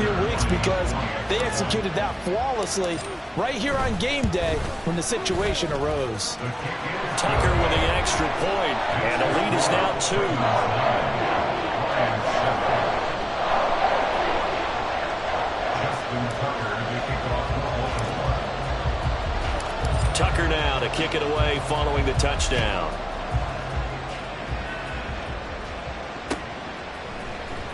few weeks because they executed that flawlessly right here on game day when the situation arose. Tucker with the extra point, and the lead is now 2. Tucker now to kick it away following the touchdown.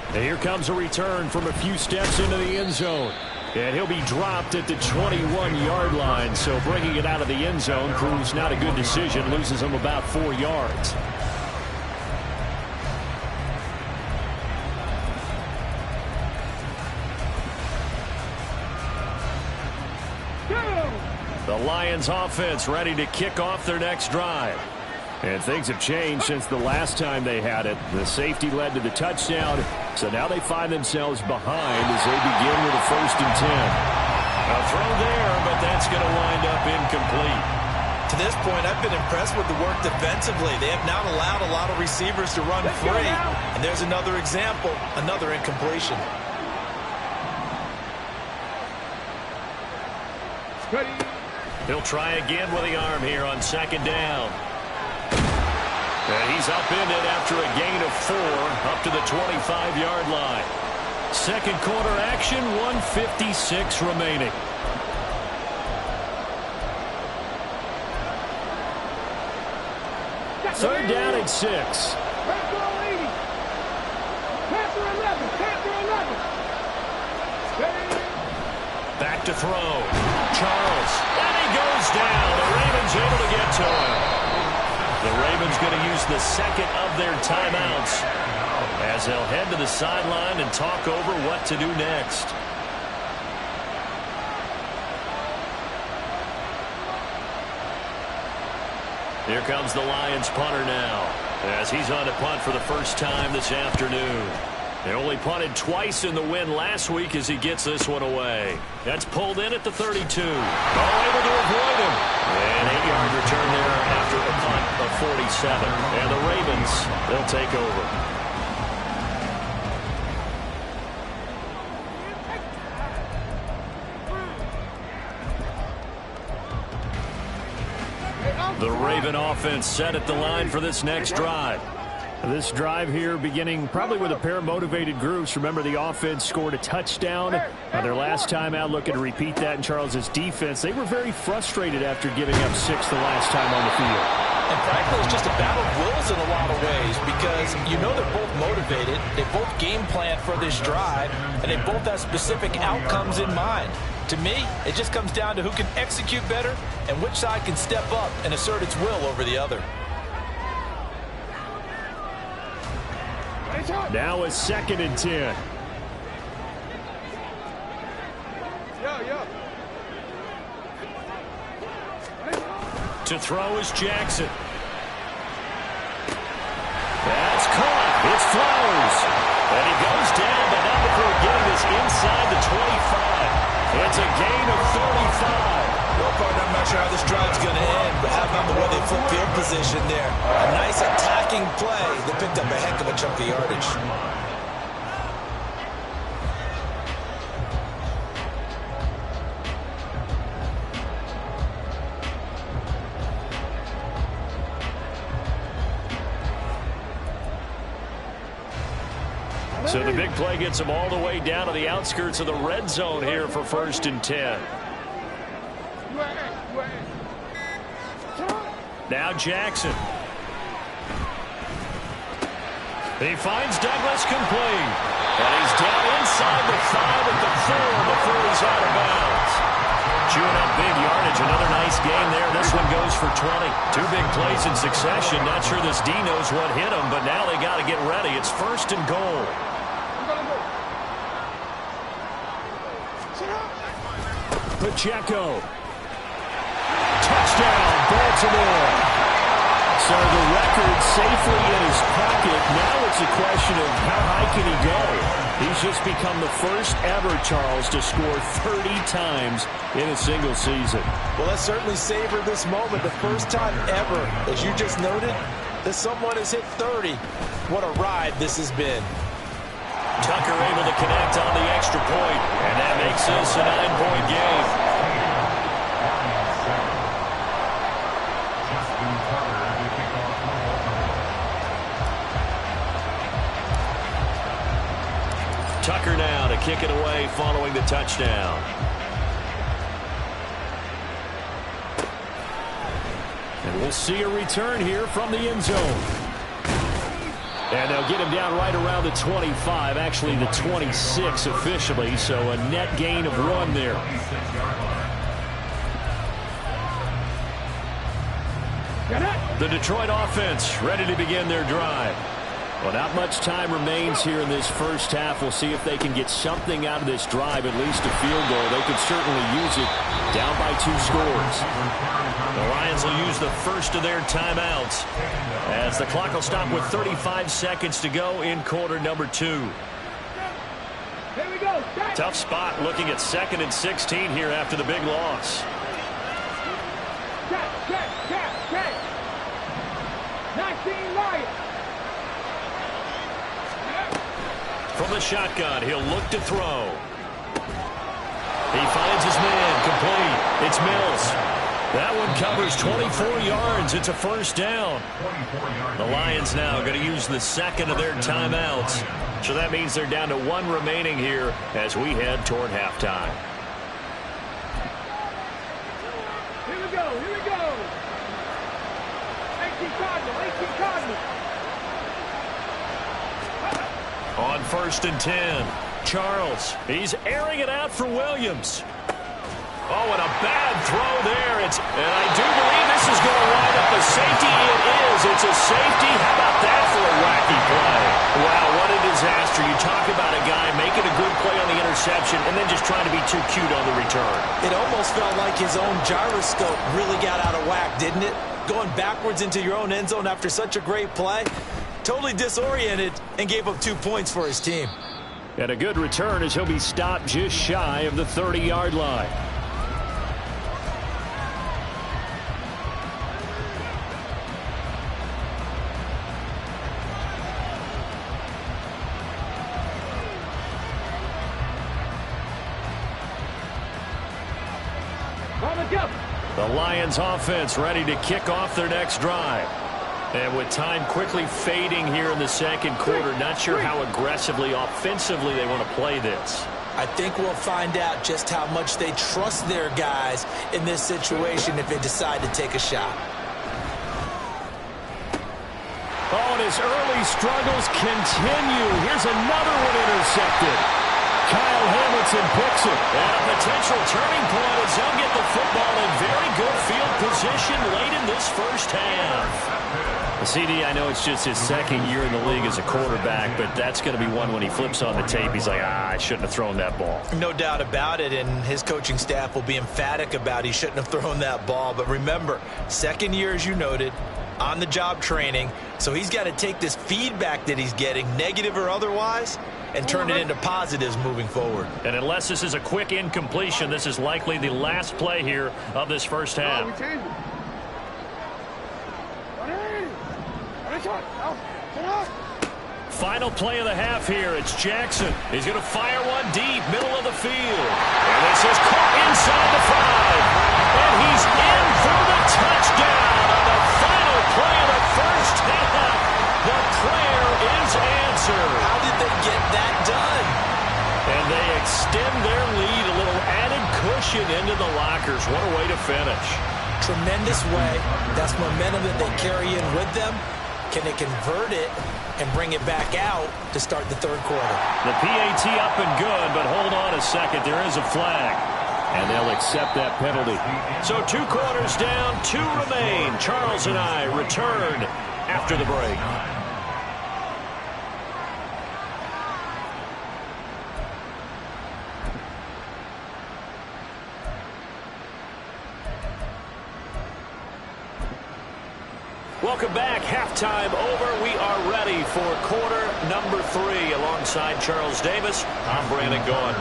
And here comes a return from a few steps into the end zone. And he'll be dropped at the 21-yard line. So bringing it out of the end zone proves not a good decision. Loses him about 4 yards. The Lions offense ready to kick off their next drive. And things have changed since the last time they had it. The safety led to the touchdown, so now they find themselves behind as they begin with a 1st and 10. A throw there, but that's going to wind up incomplete. To this point, I've been impressed with the work defensively. They have not allowed a lot of receivers to run free. And there's another example, another incompletion. He'll try again with the arm here on 2nd down. And he's upended after a gain of 4 up to the 25-yard line. Second quarter action, 1:56 remaining. Third down and 6. Back to throw. Charles. And he goes down. The Ravens able to get to him. The Ravens going to use the second of their timeouts as they'll head to the sideline and talk over what to do next. Here comes the Lions punter now as he's on to punt for the first time this afternoon. They only punted twice in the win last week as he gets this one away. That's pulled in at the 32. Oh, able to avoid him. And 8-yard return there after a punt of 47. And the Ravens, they'll take over. The Raven offense set at the line for this next drive. This drive here beginning probably with a pair of motivated groups. Remember, the offense scored a touchdown their last time out. Looking to repeat that in Charles's defense. They were very frustrated after giving up 6 the last time on the field. And frankly, it's just a battle of wills in a lot of ways because you know they're both motivated. They both game plan for this drive, and they both have specific outcomes in mind. To me, it just comes down to who can execute better and which side can step up and assert its will over the other. Now a 2nd and 10. To throw is Jackson. That's caught. It's Flowers. And he goes down, but not before getting this inside the 25. It's a gain of 35. Well, partner, I'm not sure how this drive's going to end, but how about the way they flip field position there? A nice attacking play that picked up a heck of a chunk of yardage. So the big play gets them all the way down to the outskirts of the red zone here for 1st and 10. Now Jackson. He finds Douglas complete. And he's down inside the 5 at the 4 before he's out of bounds. Chewing up big yardage. Another nice game there. This one goes for 20. 2 big plays in succession. Not sure this D knows what hit him, but now they got to get ready. It's 1st and goal. Pacheco. Touchdown, Baltimore. So the record safely in his pocket. Now it's a question of how high can he go. He's just become the first ever, Charles, to score 30 times in a single season. Well, let's certainly savor this moment. The first time ever, as you just noted, that someone has hit 30. What a ride this has been. Tucker able to connect on the extra point. makes this a 9-point game. Tucker now to kick it away following the touchdown. And we'll see a return here from the end zone. And they'll get him down right around the 25, actually the 26 officially, so a net gain of 1 there. The Detroit offense ready to begin their drive. Well, not much time remains here in this first half. We'll see if they can get something out of this drive, at least a field goal. They could certainly use it, down by 2 scores. The Lions will use the first of their timeouts as the clock will stop with 35 seconds to go in quarter number 2. Here we go. Tough spot looking at 2nd and 16 here after the big loss. Check. 19 Lions. From the shotgun, he'll look to throw. He finds his man, complete. It's Mills. That one covers 24 yards. It's a first down. The Lions now going to use the second of their timeouts. So that means they're down to 1 remaining here as we head toward halftime. Here we go. 18 Cardinal. On 1st and 10, Charles. He's airing it out for Williams. Oh, and a bad throw there. And I do believe this is going to wind up a safety. It is. It's a safety. How about that for a wacky play? Wow, what a disaster. You talk about a guy making a good play on the interception and then just trying to be too cute on the return. It almost felt like his own gyroscope really got out of whack, didn't it? Going backwards into your own end zone after such a great play. Totally disoriented and gave up 2 points for his team. And a good return as he'll be stopped just shy of the 30-yard line. The Lions offense ready to kick off their next drive. And with time quickly fading here in the second quarter, not sure how aggressively, offensively they want to play this. I think we'll find out just how much they trust their guys in this situation if they decide to take a shot. Oh, and his early struggles continue. Here's another one intercepted. Kyle Hamilton picks it. And a potential turning point as they'll get the football in very good field position late in this first half. CD, I know it's just his second year in the league as a quarterback, but that's going to be one when he flips on the tape. He's like, I shouldn't have thrown that ball. No doubt about it, and his coaching staff will be emphatic about he shouldn't have thrown that ball. But remember, second year, as you noted, on-the-job training, so he's got to take this feedback that he's getting, negative or otherwise, and turn it into positives moving forward. And unless this is a quick incompletion, this is likely the last play here of this first half. Final play of the half here. It's Jackson. He's going to fire one deep, middle of the field. And this is caught inside the 5. And he's in for the touchdown on the final play of the first half. The prayer is answered. How did they get that done? And they extend their lead, a little added cushion into the lockers. What a way to finish. Tremendous way. That's momentum that they carry in with them. Can they convert it and bring it back out to start the third quarter? The PAT up and good, but hold on a second. There is a flag. And they'll accept that penalty. So 2 quarters down, 2 remain. Charles and I return after the break. Welcome back. Halftime over. We are ready for quarter number 3. Alongside Charles Davis, I'm Brandon Gaudin.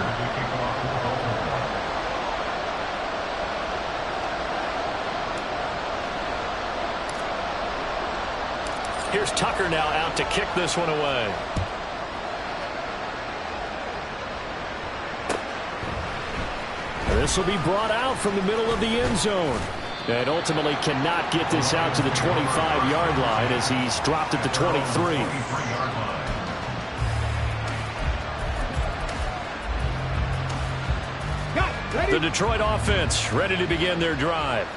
Here's Tucker now out to kick this one away. This will be brought out from the middle of the end zone. And ultimately cannot get this out to the 25-yard line as he's dropped at the 23. The Detroit offense ready to begin their drive.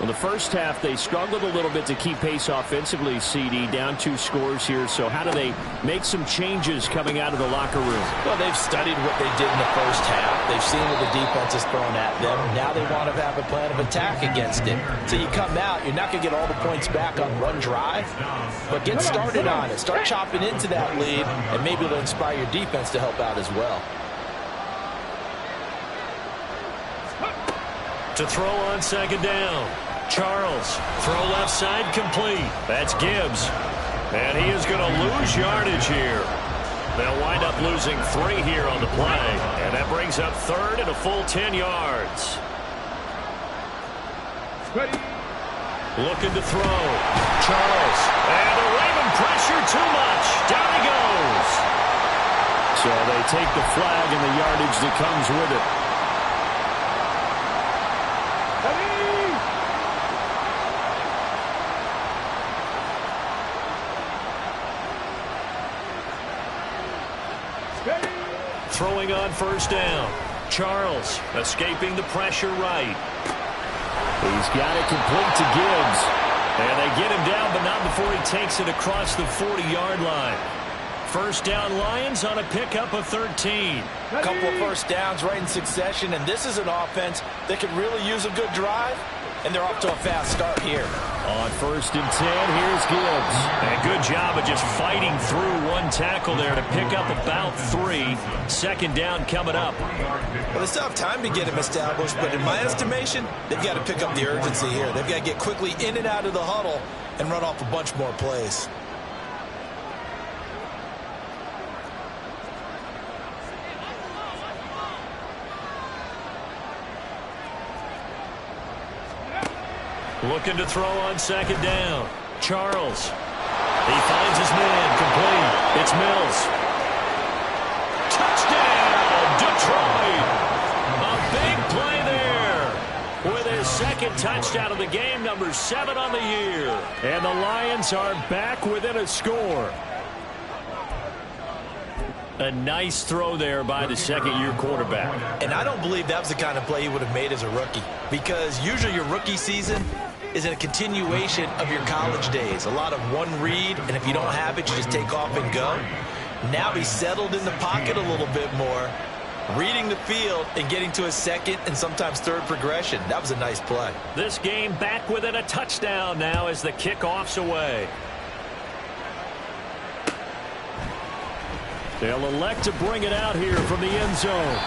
Well, the first half, they struggled a little bit to keep pace offensively, CD, down 2 scores here. So how do they make some changes coming out of the locker room? Well, they've studied what they did in the first half. They've seen what the defense is throwing at them. Now they want to have a plan of attack against it. So you come out, you're not going to get all the points back on one drive, but get started on it. Start chopping into that lead, and maybe it'll inspire your defense to help out as well. To throw on second down. Charles, throw left side complete. That's Gibbs. And he is going to lose yardage here. They'll wind up losing 3 here on the play. And that brings up 3rd and a full 10 yards. Ready. Looking to throw. Charles. And the Raven pressure too much. Down he goes. So they take the flag and the yardage that comes with it. Throwing on first down. Charles escaping the pressure right. He's got it complete to Gibbs. And they get him down, but not before he takes it across the 40-yard line. First down Lions on a pickup of 13. A couple of first downs right in succession, and this is an offense that could really use a good drive, and they're off to a fast start here. On 1st and 10, here's Gibbs. And good job of just fighting through one tackle there to pick up about 3. Second down coming up. Well, they still have time to get him established, but in my estimation, they've got to pick up the urgency here. They've got to get quickly in and out of the huddle and run off a bunch more plays. Looking to throw on second down. Charles. He finds his man complete. It's Mills. Touchdown, Detroit. A big play there with his second touchdown of the game, number 7 on the year. And the Lions are back within a score. A nice throw there by the second-year quarterback. And I don't believe that was the kind of play he would have made as a rookie, because usually your rookie season is a continuation of your college days. A lot of one read, and if you don't have it, you just take off and go. Now he's settled in the pocket a little bit more, reading the field and getting to a second and sometimes third progression. That was a nice play. This game back within a touchdown now as the kickoff's away. They'll elect to bring it out here from the end zone.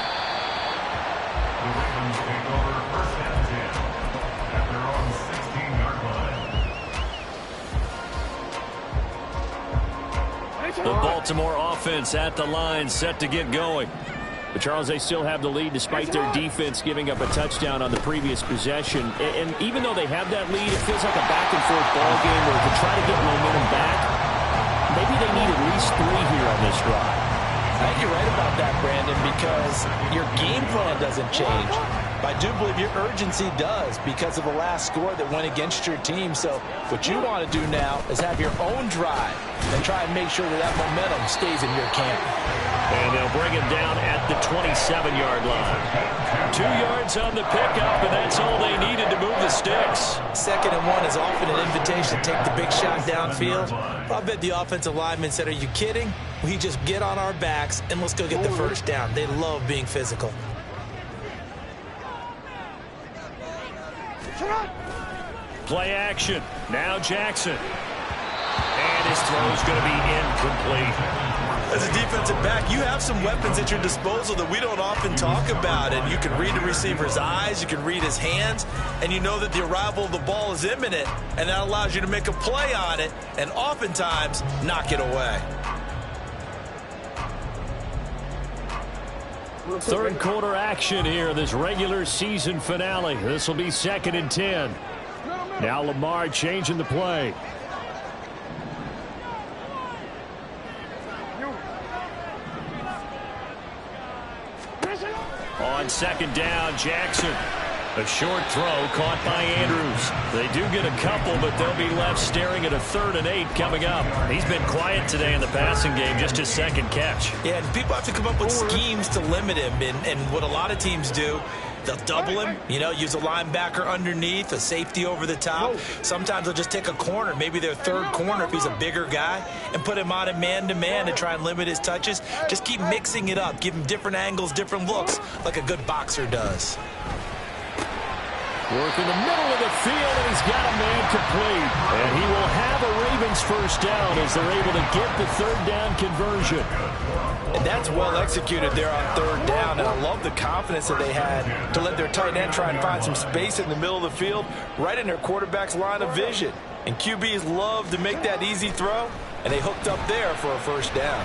The Baltimore offense at the line, set to get going. But Charles, they still have the lead despite their defense giving up a touchdown on the previous possession. And even though they have that lead, it feels like a back-and-forth ball game where to try to get momentum back, maybe they need at least 3 here on this drive. I think you're right about that, Brandon, because your game plan doesn't change. But I do believe your urgency does because of the last score that went against your team. So what you want to do now is have your own drive and try and make sure that that momentum stays in your camp. And they'll bring him down at the 27-yard line. 2 yards on the pickup, and that's all they needed to move the sticks. 2nd and 1 is often an invitation to take the big shot downfield. I bet the offensive lineman said, "Are you kidding? We just get on our backs and let's go get the first down." They love being physical. Play action. Now Jackson. And his throw's going to be incomplete. As a defensive back, you have some weapons at your disposal that we don't often talk about. And you can read the receiver's eyes, you can read his hands, and you know that the arrival of the ball is imminent. And that allows you to make a play on it and oftentimes knock it away. Third quarter action here, this regular season finale. This will be 2nd and 10. Now Lamar changing the play. On second down, Jackson. A short throw caught by Andrews. They do get a couple, but they'll be left staring at a 3rd and 8 coming up. He's been quiet today in the passing game, just his second catch. Yeah, and people have to come up with schemes to limit him, and what a lot of teams do, they'll double him, use a linebacker underneath, a safety over the top. Sometimes they'll just take a corner, maybe their 3rd corner if he's a bigger guy, and put him on a man-to-man to try and limit his touches. Just keep mixing it up, give him different angles, different looks, like a good boxer does. Work in the middle of the field, and he's got a man complete. And he will have a Ravens first down as they're able to get the 3rd down conversion. And that's well executed there on 3rd down. And I love the confidence that they had to let their tight end try and find some space in the middle of the field, right in their quarterback's line of vision. And QBs love to make that easy throw, and they hooked up there for a first down.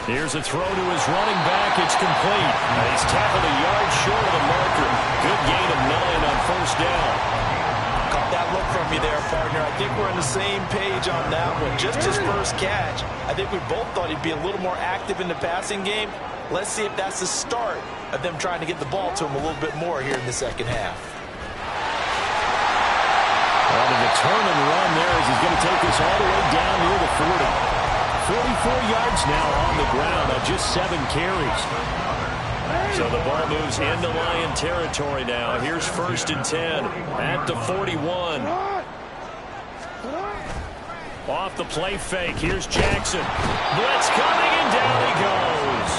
Here's a throw to his running back. It's complete. And he's tackled a yard short of the marker. Good gain of 9 on first down. Caught that look from you there, partner. I think we're on the same page on that one. Just his first catch. I think we both thought he'd be a little more active in the passing game. Let's see if that's the start of them trying to get the ball to him a little bit more here in the second half. On the turn and run there as he's going to take this all the way down near the 40. 44 yards now on the ground on just 7 carries. So the ball moves into Lion territory now. Here's 1st and 10 at the 41. Off the play fake. Here's Jackson. Blitz coming, and down he goes.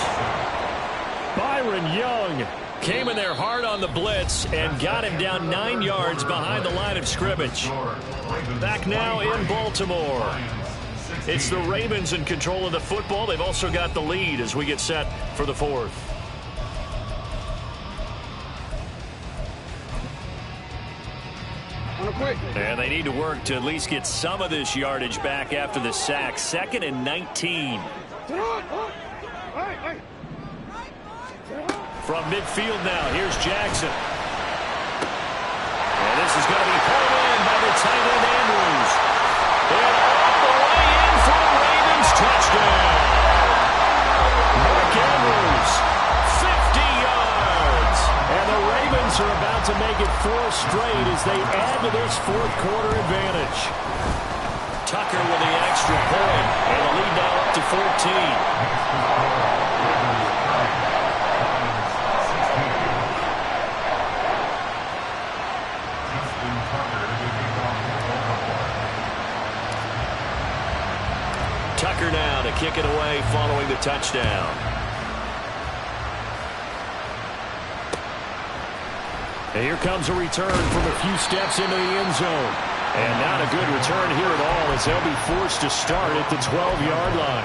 Byron Young came in there hard on the blitz and got him down 9 yards behind the line of scrimmage. Back now in Baltimore. It's the Ravens in control of the football. They've also got the lead as we get set for the 4th. And they need to work to at least get some of this yardage back after the sack. 2nd and 19. From midfield now, here's Jackson. And this is going to be pulled in by the tight end Andrews. And all the way in for the Ravens touchdown. Mark Andrews, 50 yards. And the Ravens are about to make it 4 straight as they add to this 4th quarter advantage. Tucker with the extra point, and the lead now up to 14. Tucker now to kick it away following the touchdown. And here comes a return from a few steps into the end zone. And not a good return here at all as they'll be forced to start at the 12-yard line.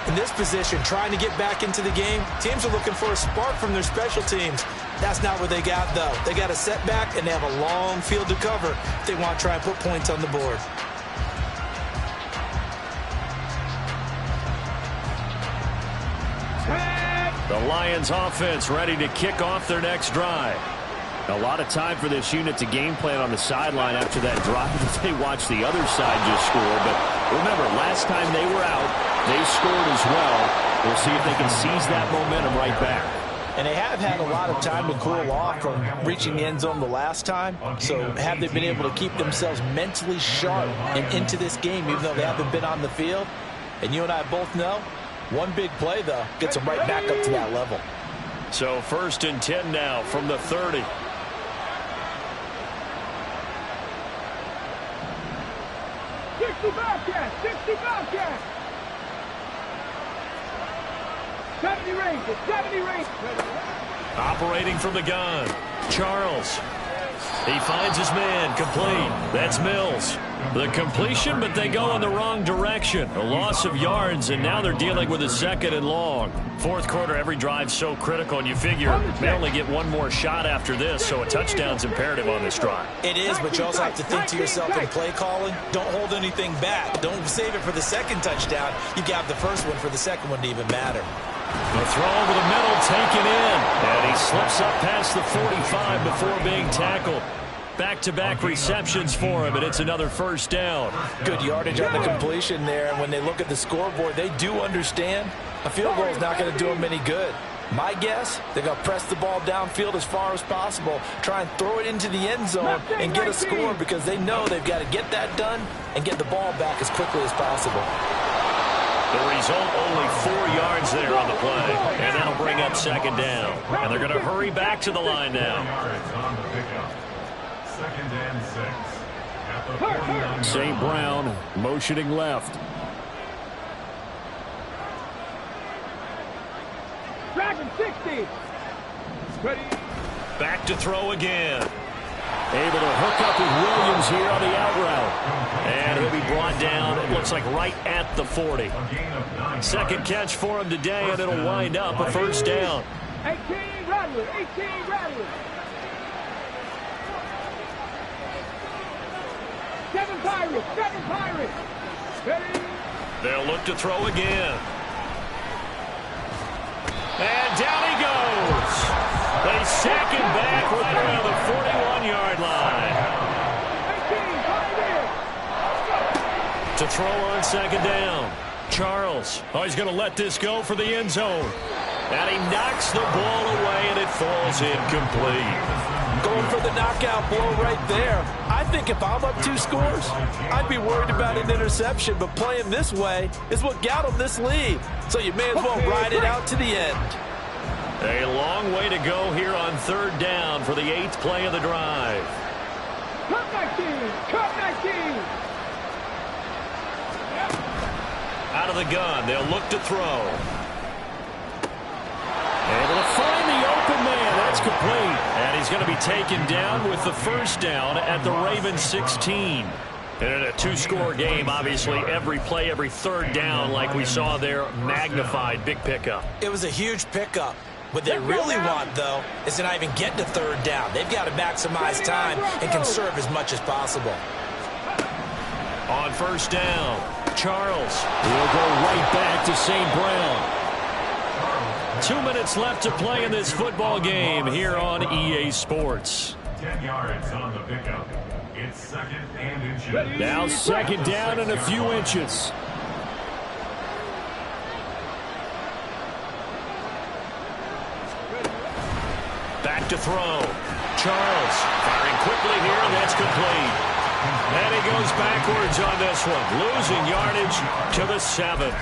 In this position, trying to get back into the game, teams are looking for a spark from their special teams. That's not what they got, though. They got a setback, and they have a long field to cover if they want to try and put points on the board. The Lions offense ready to kick off their next drive. A lot of time for this unit to game plan on the sideline after that drive that they watched the other side just score. But remember, last time they were out, they scored as well. We'll see if they can seize that momentum right back. And they have had a lot of time to cool off from reaching the end zone the last time. So have they been able to keep themselves mentally sharp and into this game, even though they haven't been on the field? And you and I both know, one big play, though, gets them right back up to that level. So 1st and 10 now from the 30. Bobcat, 60 Bobcat. 70 range, 70 range. Operating from the gun, Charles. He finds his man, complete. That's Mills. The completion, but they go in the wrong direction. A loss of yards, and now they're dealing with a 2nd and long. 4th quarter, every drive so critical, and you figure they only get one more shot after this, so a touchdown's imperative on this drive. It is, but you also have to think to yourself in play calling, don't hold anything back. Don't save it for the 2nd touchdown. You got the first one for the 2nd one to even matter. The throw over the middle taken in, and he slips up past the 45 before being tackled. Back-to-back receptions for him, and it's another first down. Good yardage on the completion there, and when they look at the scoreboard, they do understand a field goal is not going to do them any good. My guess, they're going to press the ball downfield as far as possible, try and throw it into the end zone and get a score because they know they've got to get that done and get the ball back as quickly as possible. The result, only 4 yards there on the play, and that'll bring up second down. And they're going to hurry back to the line now. Second and 6 at the 49. St. Brown motioning left. Dragon 60. Ready. Back to throw again. Able to hook up with Williams here on the out route. And he'll be brought down, it looks like right at the 40. Second catch for him today, and it'll wind up a first down. 18 Rattler. 18 Rattler. 7 Pirates. 7 Pirates. Ready. They'll look to throw again. And down he goes. They sack him back right around the 41-yard line. 18, To throw on second down. Charles. Oh, he's going to let this go for the end zone. And he knocks the ball away, and it falls incomplete. Going for the knockout blow right there. I think if I'm up 2 scores, I'd be worried about an interception, but playing this way is what got them this lead. So you may as well ride it out to the end. A long way to go here on third down for the 8th play of the drive. Cut 19. Cut 19. Out of the gun, they'll look to throw. Able to find the open man. That's complete. And he's going to be taken down with the first down at the Ravens 16. And in a 2-score game, obviously, every play, every third down, like we saw there, magnified. Big pickup. It was a huge pickup. What they really want, though, is to not even get to third down. They've got to maximize time and conserve as much as possible. On first down, Charles will go right back to St. Brown. 2 minutes left to play in this football game here on EA Sports. 10 yards on the pickup. It's second and inches. Now second down and a few inches. Back to throw. Charles firing quickly here, and that's complete. And he goes backwards on this one, losing yardage to the 7.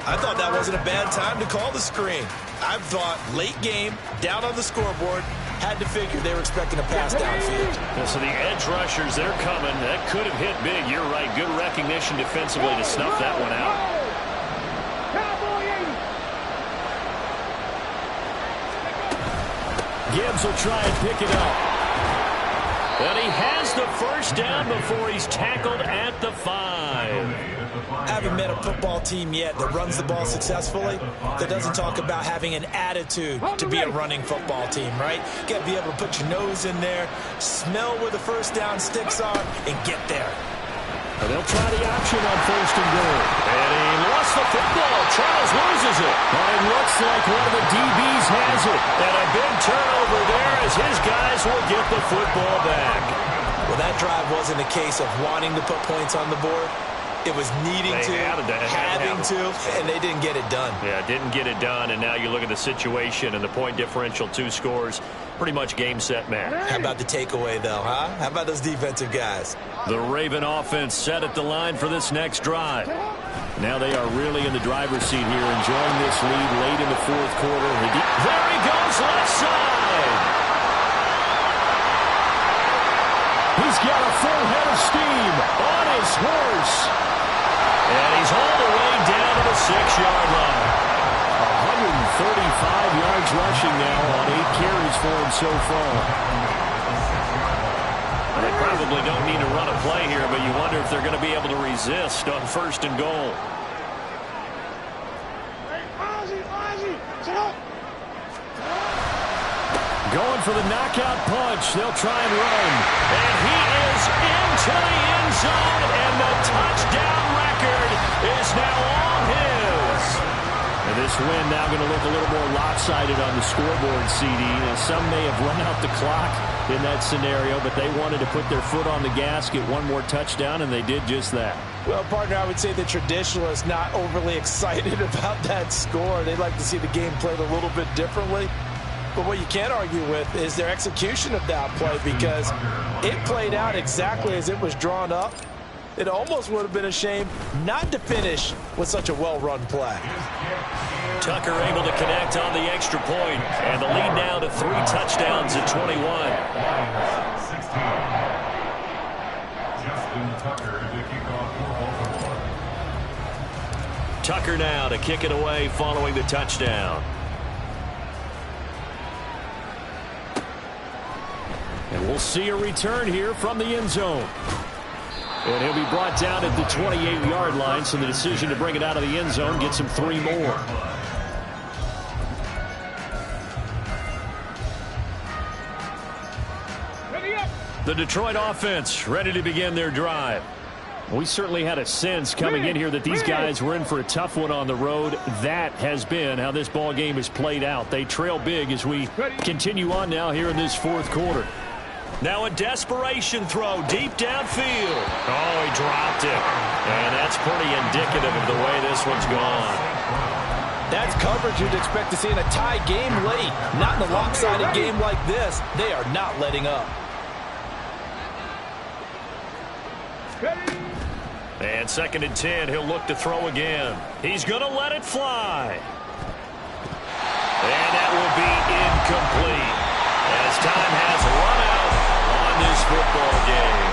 I thought that wasn't a bad time to call the screen. I thought late game, down on the scoreboard, had to figure they were expecting a pass downfield. So the edge rushers, they're coming. That could have hit big. You're right. Good recognition defensively to snuff that one out. Gibbs will try and pick it up. And he has the first down before he's tackled at the 5. I haven't met a football team yet that runs the ball successfully that doesn't talk about having an attitude to be a running football team, right? You got to be able to put your nose in there, smell where the first down sticks are, and get there. And they'll try the option on first and goal. And he lost the football. Charles loses it. And it looks like one of the DBs has it. And a big turnover there as his guys will get the football back. Well, that drive wasn't a case of wanting to put points on the board. It was needing to, having to, and they didn't get it done. Yeah, didn't get it done, and now you look at the situation and the point differential, 2 scores, pretty much game, set, match. How about the takeaway, though, huh? How about those defensive guys? The Raven offense set at the line for this next drive. Now they are really in the driver's seat here, enjoying this lead late in the 4th quarter. There he goes, left side. He's got a full head of steam on his horse. And he's all the way down to the 6-yard line. 135 yards rushing now on 8 carries for him so far. And they probably don't need to run a play here, but you wonder if they're going to be able to resist on first and goal. Going for the knockout punch. They'll try and run. And he is into the end zone, and the touchdown record is now all his. And This win now going to look a little more lopsided on the scoreboard, CD. Now, some may have run out the clock in that scenario, but they wanted to put their foot on the gas, get one more touchdown, and they did just that. Well, partner, I would say the traditionalists not overly excited about that score. They'd like to see the game played a little bit differently. But what you can't argue with is their execution of that play, because it played out exactly as it was drawn up. It almost would have been a shame not to finish with such a well-run play. Tucker able to connect on the extra point, and the lead now to 3 touchdowns at 21. 16. Justin Tucker to kick off for Baltimore. Tucker now to kick it away following the touchdown. And we'll see a return here from the end zone. And he'll be brought down at the 28-yard line, so the decision to bring it out of the end zone gets him 3 more. The Detroit offense ready to begin their drive. We certainly had a sense coming in here that these guys were in for a tough one on the road. That has been how this ball game has played out. They trail big as we continue on now here in this 4th quarter. Now a desperation throw deep downfield. Oh, he dropped it. And that's pretty indicative of the way this one's gone. That's coverage you'd expect to see in a tie game late. Not in a lopsided game like this. They are not letting up. And 2nd and 10, he'll look to throw again. He's going to let it fly. And that will be incomplete as time has run out on this football game.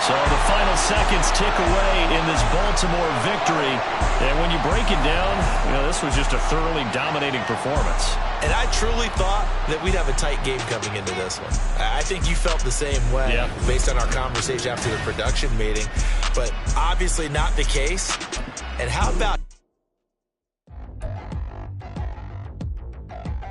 So the final seconds tick away in this Baltimore victory. And when you break it down, this was just a thoroughly dominating performance. And I truly thought that we'd have a tight game coming into this one. I think you felt the same way based on our conversation after the production meeting. But obviously not the case. And how about